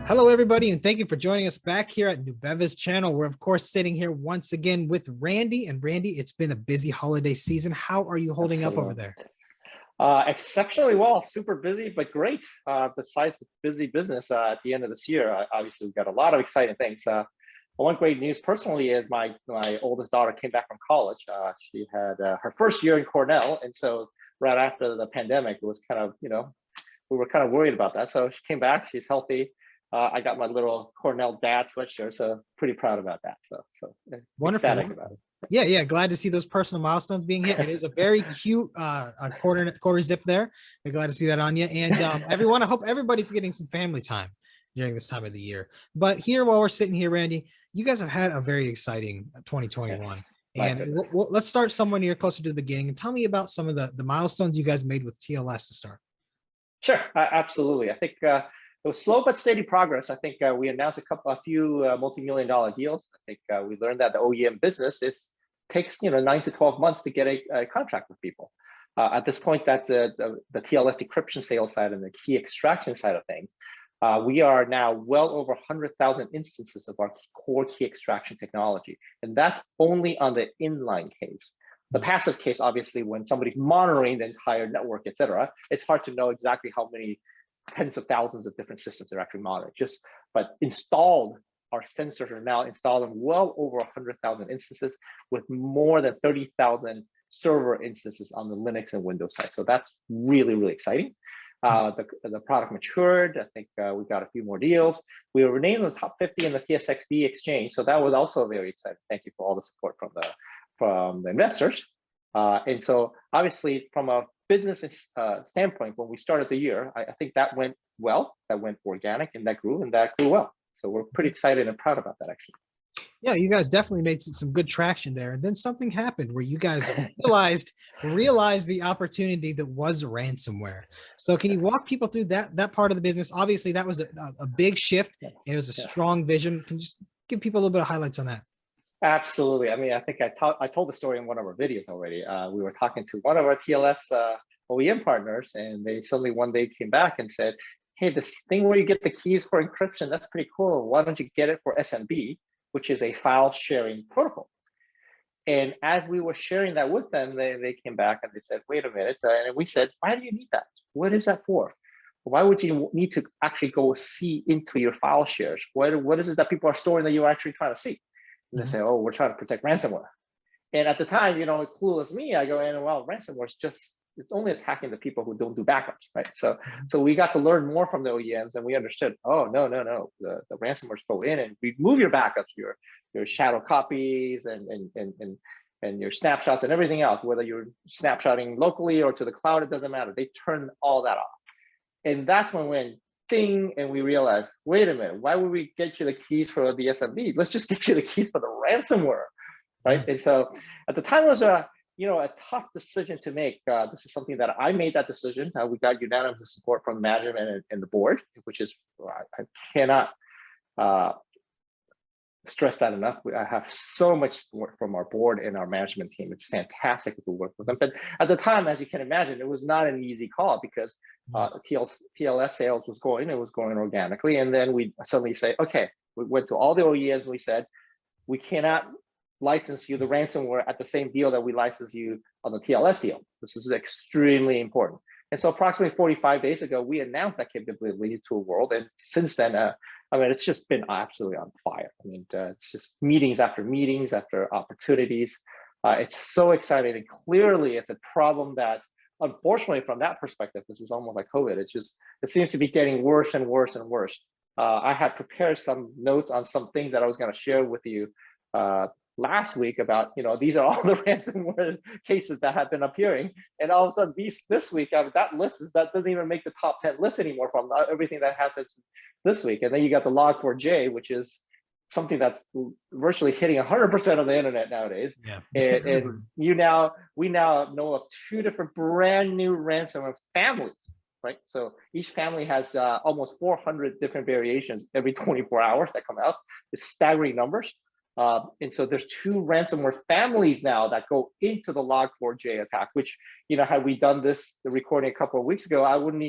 Hello, everybody, and thank you for joining us back here at Nubeva's channel. We're, of course, sitting here once again with Randy. And Randy, it's been a busy holiday season. How are you holding up over there? Exceptionally well, super busy, but great. Besides the busy business at the end of this year, obviously we've got a lot of exciting things. One great news personally is my oldest daughter came back from college. She had her first year in Cornell, and so right after the pandemic, it was kind of, we were kind of worried about that. So she came back, she's healthy. I got my little Cornell dad sweatshirt, so pretty proud about that. So Wonderful. Ecstatic about it. Yeah, glad to see those personal milestones being hit. It is a very cute quarter zip there. We're glad to see that on you. And everyone, I hope everybody's getting some family time during this time of the year. But here, while we're sitting here, Randy, you guys have had a very exciting 2021. Yes, and let's start somewhere near closer to the beginning and tell me about some of the milestones you guys made with TLS to start. Sure, absolutely. I think it was slow but steady progress. I think we announced a few multi-million-dollar deals. I think we learned that the OEM business takes 9 to 12 months to get a contract with people. At this point, that the TLS decryption sales side and the key extraction side of things, we are now well over 100,000 instances of our core key extraction technology, and that's only on the inline case. The passive case, obviously, when somebody's monitoring the entire network, et cetera, it's hard to know exactly how many tens of thousands of different systems are actually monitored. But installed, our sensors are now installed in well over 100,000 instances with more than 30,000 server instances on the Linux and Windows side. So that's really, really exciting. The product matured. I think we got a few more deals. We were named in the top 50 in the TSXV exchange. So that was also very exciting. Thank you for all the support from the investors. And so obviously from a business standpoint, when we started the year, I think that went well, that went organic, and that grew well. So we're pretty excited and proud about that, actually. Yeah, you guys definitely made some good traction there. And then something happened where you guys realized the opportunity that was ransomware. So can you walk people through that part of the business? Obviously, that was a big shift, and it was a strong vision. Can you just give people a little bit of highlights on that? Absolutely. I mean, I think I told the story in one of our videos already. We were talking to one of our TLS OEM partners, and they suddenly one day came back and said, hey, this thing where you get the keys for encryption, that's pretty cool. Why don't you get it for SMB, which is a file sharing protocol? And as we were sharing that with them, they came back and they said, wait a minute. And we said, why do you need that? What is that for? Why would you need to actually go see into your file shares? What is it that people are storing that you're actually trying to see? And they say, oh, we're trying to protect ransomware. And at the time, clueless me, I go in, well, ransomware is it's only attacking the people who don't do backups, right? So we got to learn more from the OEMs, and we understood, oh, no. The ransomwares go in and remove your backups, your shadow copies and your snapshots and everything else, whether you're snapshotting locally or to the cloud, it doesn't matter. They turn all that off. And that's when we went ding, and we realized, wait a minute, why would we get you the keys for the SMB? Let's just get you the keys for the ransomware, right? And so at the time it was a tough decision to make. This is something that I made that decision. We got unanimous support from management and the board, which is, I cannot stress that enough. I have so much support from our board and our management team. It's fantastic to work with them. But at the time, as you can imagine, it was not an easy call because TLS sales was going organically. And then we suddenly say, okay, we went to all the OEMs and we said, we cannot license you the ransomware at the same deal that we license you on the TLS deal. This is extremely important. And so approximately 45 days ago, we announced that capability to the world. And since then, it's just been absolutely on fire. It's just meetings after opportunities. It's so exciting. And clearly, it's a problem that, unfortunately, from that perspective, this is almost like COVID. It seems to be getting worse and worse and worse. I had prepared some notes on some things that I was going to share with you last week about, these are all the ransomware cases that have been appearing. And all of a sudden, this week, that doesn't even make the top 10 list anymore from everything that happens this week. And then you got the Log4j, which is something that's virtually hitting 100% of the internet nowadays. Yeah. And we now know of 2 different brand new ransomware families, right? So each family has almost 400 different variations every 24 hours that come out. It's staggering numbers. And so there's 2 ransomware families now that go into the Log4j attack, which, had we done the recording a couple of weeks ago, I wouldn't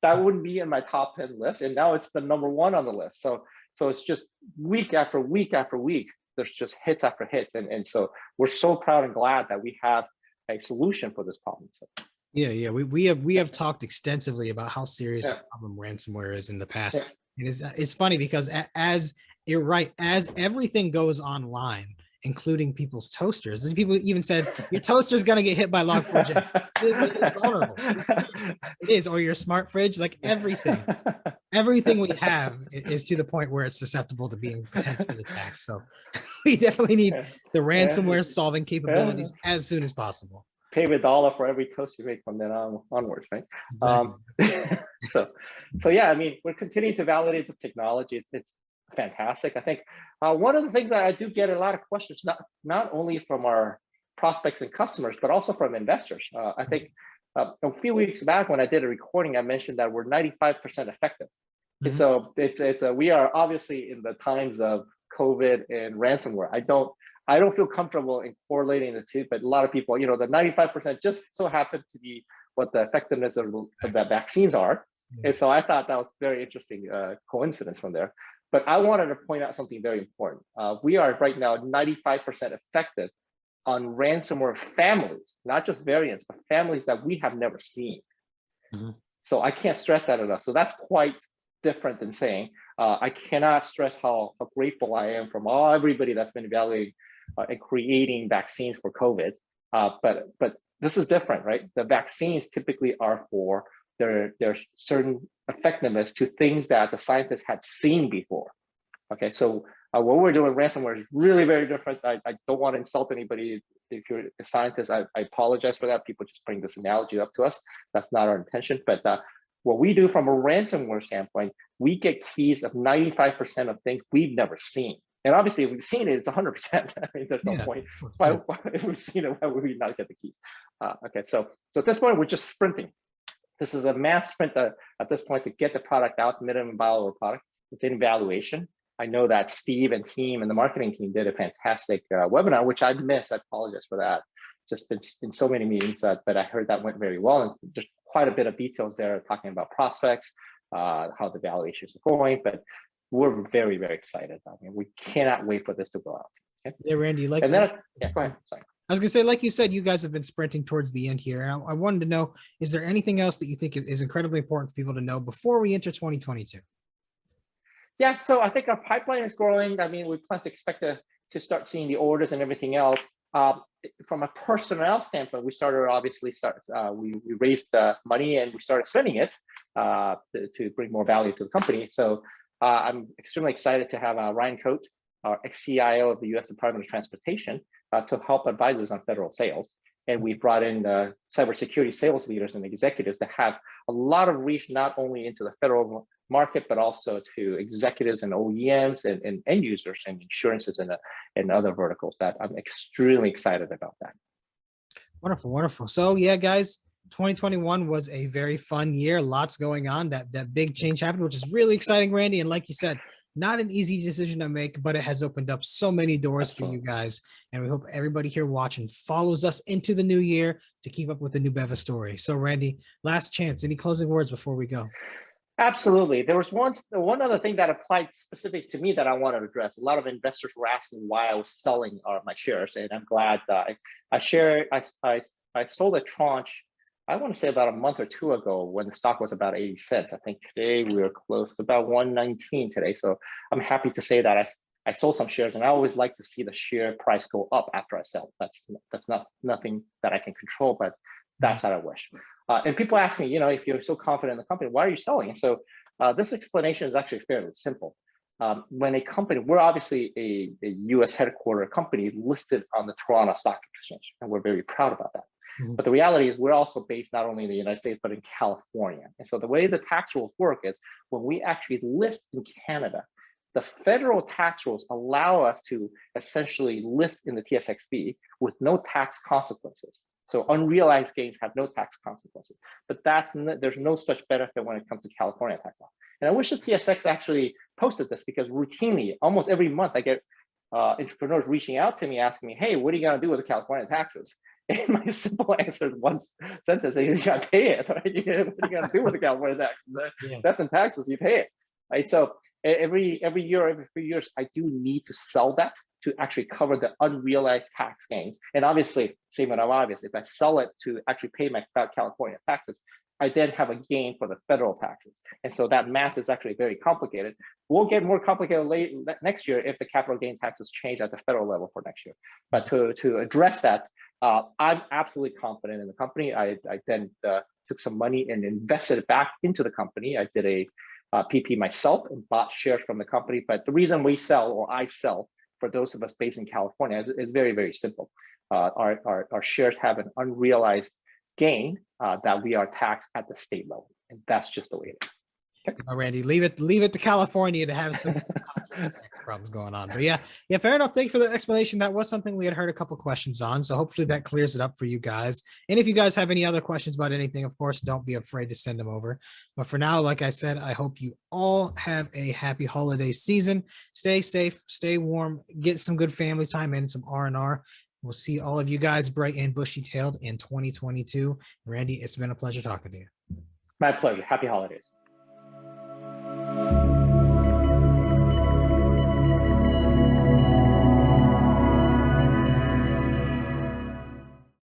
that wouldn't be in my top 10 list, and now it's the number one on the list. So it's just week after week after week, there's just hits after hits, and so we're so proud and glad that we have a solution for this problem. So. Yeah, we have talked extensively about how serious a problem ransomware is in the past. It's funny because as you're right, as everything goes online, including people's toasters, and people even said your toaster's gonna get hit by Log4j. It's vulnerable. It is, or your smart fridge, like everything we have is to the point where it's susceptible to being potentially attacked. So we definitely need the ransomware solving capabilities as soon as possible. Pay $1 for every toast you make from then onwards, right? Exactly. So yeah, I mean, we're continuing to validate the technology. It's fantastic. I think one of the things that I do get a lot of questions, not only from our prospects and customers, but also from investors. I think a few weeks back when I did a recording, I mentioned that we're 95% effective. And so we are obviously in the times of COVID and ransomware. I don't feel comfortable in correlating the two, but a lot of people, the 95% just so happened to be what the effectiveness of the vaccines are. And so I thought that was very interesting coincidence from there. But I wanted to point out something very important. We are right now 95% effective on ransomware families, not just variants, but families that we have never seen. So I can't stress that enough. So that's quite different than saying, I cannot stress how grateful I am from everybody that's been evaluating and creating vaccines for COVID. But this is different, right? The vaccines typically are for their certain effectiveness to things that the scientists had seen before. Okay, so what we're doing ransomware is really very different. I don't want to insult anybody. If you're a scientist, I apologize for that. People just bring this analogy up to us. That's not our intention. But what we do from a ransomware standpoint, we get keys of 95% of things we've never seen. And obviously, if we've seen it, it's 100%. I mean, there's no point. Why, if we've seen it, why would we not get the keys? Okay, so at this point, we're just sprinting. This is a mass sprint at this point to get the product out, minimum viable product. It's in evaluation. I know that Steve and team and the marketing team did a fantastic webinar, which I missed. I apologize for that. Just been so many meetings but I heard that went very well. And there's quite a bit of details there talking about prospects, how the evaluations are going. But we're very, very excited. I mean, we cannot wait for this to go out. Okay? Yeah, Randy, and then, go ahead. Sorry. I was gonna say, like you said, you guys have been sprinting towards the end here. And I wanted to know, is there anything else that you think is incredibly important for people to know before we enter 2022? Yeah, so I think our pipeline is growing. I mean, we plan to expect to start seeing the orders and everything else. From a personnel standpoint, we raised money and we started spending it to bring more value to the company. So I'm extremely excited to have Ryan Coate, our ex-CIO of the U.S. Department of Transportation, to help advise us on federal sales. And we brought in the cybersecurity sales leaders and executives that have a lot of reach, not only into the federal market, but also to executives and OEMs and end users and insurances and other verticals. That I'm extremely excited about that. Wonderful, wonderful. So yeah, guys, 2021 was a very fun year. Lots going on. That big change happened, which is really exciting, Randy. And like you said, not an easy decision to make, but it has opened up so many doors for you guys. And we hope everybody here watching follows us into the new year to keep up with the Nubeva story. So Randy, last chance, any closing words before we go? Absolutely. There was one other thing that applied specific to me that I wanted to address. A lot of investors were asking why I was selling my shares, and I'm glad I sold a tranche, I want to say about a month or two ago when the stock was about 80 cents. I think today we are close to about 119 today. So I'm happy to say that I sold some shares, and I always like to see the share price go up after I sell. That's nothing that I can control, but that's how I wish. And people ask me, if you're so confident in the company, why are you selling? And so this explanation is actually fairly simple. When a company, we're obviously a US headquartered company listed on the Toronto Stock Exchange, and we're very proud about that. But the reality is we're also based not only in the United States, but in California. And so the way the tax rules work is when we actually list in Canada, the federal tax rules allow us to essentially list in the TSXV with no tax consequences. So unrealized gains have no tax consequences, but there's no such benefit when it comes to California tax law. And I wish the TSX actually posted this, because routinely, almost every month, I get entrepreneurs reaching out to me asking me, hey, what are you gonna do with the California taxes? And my simple answer is one sentence: you got to pay it, right? What are you gonna do with the California tax? Yeah. Death and taxes, you pay it, right? So every year, every 3 years, I do need to sell that to actually cover the unrealized tax gains. And obviously, statement of obvious, if I sell it to actually pay my California taxes, I then have a gain for the federal taxes. And so that math is actually very complicated. We'll get more complicated next year if the capital gain taxes change at the federal level for next year. But to address that, I'm absolutely confident in the company. I then took some money and invested it back into the company. I did a PP myself and bought shares from the company. But the reason we sell, or I sell, for those of us based in California, is very, very simple. Our shares have an unrealized gain that we are taxed at the state level, and that's just the way it is. Okay. Randy, leave it to California to have some complex tax problems going on. But yeah, fair enough. Thank you for the explanation. That was something we had heard a couple questions on, so hopefully that clears it up for you guys. And if you guys have any other questions about anything, of course, don't be afraid to send them over. But for now, like I said, I hope you all have a happy holiday season. Stay safe, stay warm, get some good family time and some R&R. We'll see all of you guys bright and bushy-tailed in 2022. Randy, it's been a pleasure talking to you. My pleasure. Happy holidays.